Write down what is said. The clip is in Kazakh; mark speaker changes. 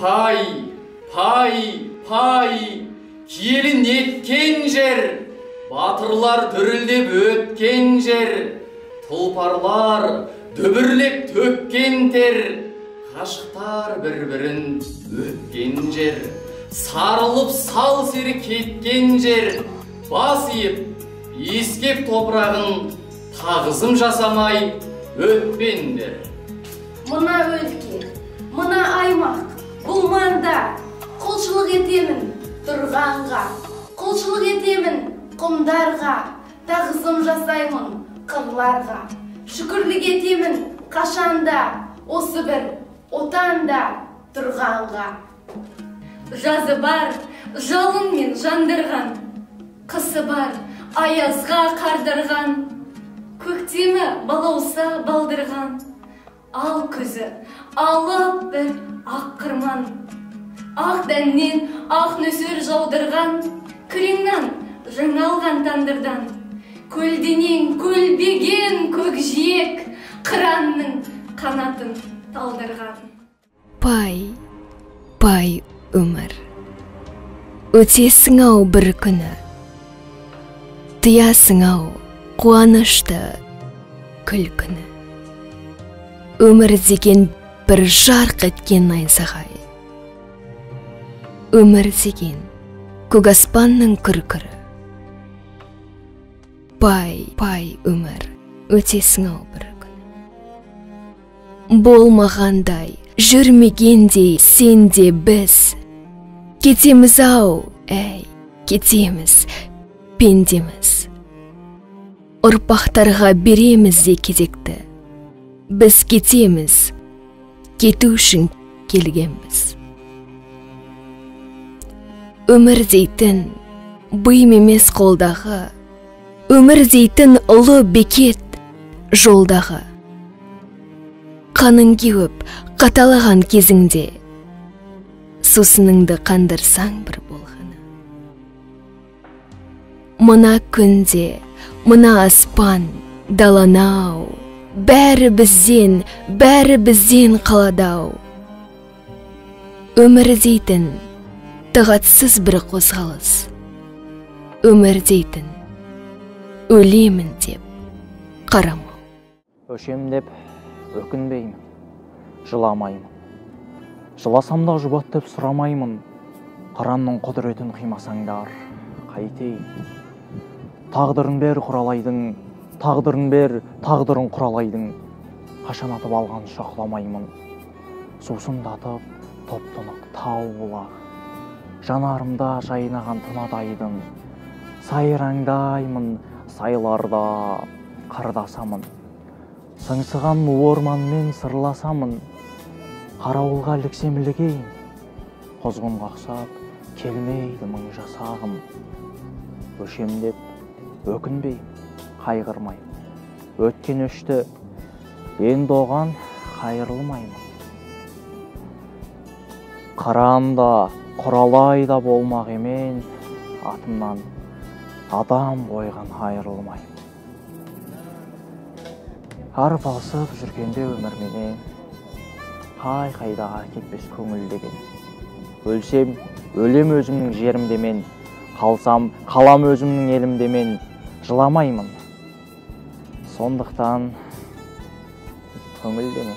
Speaker 1: Pay, pay, pay, келін еткен жер, батырлар дүрілдеп өткен жер, тұлпарлар дүбірлеп төккен тер, ғашықтар бір-бірін өткен жер, сарылып сал сері кеткен жер, бас иіп, иіскеп топырағын тағызым жасамай өтпендер.
Speaker 2: Мына өлке, мына аймақ, бұл маңда құлшылық етемін тұрғанға, құлшылық етемін құмдарға, тағызым жасаймын қырларға, шүкірлік етемін қашанда, осы бір отанда тұрғанға.
Speaker 3: Жазы бар, жалынмен жандырған, қысы бар, аязға қардырған, көктемі балауса балдырған, ал күзі алып бір ақ қырман, ақ дәннен ақ нөсер жаудырған, күреңнен жаңалған тандырдан, көлденең көлбеген көкжиек, қыранның қанатын талдырған.
Speaker 4: Пай, пай өмір, өтесің ау бір күні, тыясың ау қуанышты күлкіні. Өмір деген бір жарқ еткен найзағай, өмір деген көк аспанның күркірі. Пай, пай өмір, өтесің ау бір күні. Болмағандай, жүрмегендей сенде біз, кетеміз ау, әй, кетеміз, пендеміз. Ұрпақтарға береміз де кезекті, біз кетеміз, кету үшін келгенбіз. Өмір дейтін бұйым емес қолдағы, өмір дейтін ұлы бекет жолдағы. Қаның кеуіп қаталаған кезіңде, сусыныңды қандырсаң бір болғаны. Мына күнде, мына аспан, даланау, бәрі бізден қаладау. Өмір дейтін тағатсыз бір қозғалыс, өмір дейтін өлемін деп қарамау.
Speaker 5: Өшем деп өкінбеймін, жыламаймын. Жыласам да жұбат деп сұрамаймын, қыранның құдіретін қимасаңдар, қайтейін. Тағдырын бер құралайдың, тағдырын бер, тағдырын құралайдың, қашан атып алған шақламаймын. Сусындатып, топ-тонық тау бұлақ, жанарымда жайнаған тынадайдың, сайраңдаймын, сайларда қырдасамын. Сыңсыған орманмен сырласамын, қарауылға ліксемілігейін, қозғын қақсап, келмейді мың жасағым. Өшем деп өкінбей, қайғырмай, өткен өшті, енді оған қайырылмаймын. Қыранда, құралайда болмақ емен, атымнан адам қойған айырылмаймын. Арпалысып жүргенде өмірменен, қайдаға кетпес көңіл деген. Өлсем, өлем өзімнің жерімде мен, қалсам, қалам өзімнің елімде мен, жыламаймын. Сондықтан көңіл деме.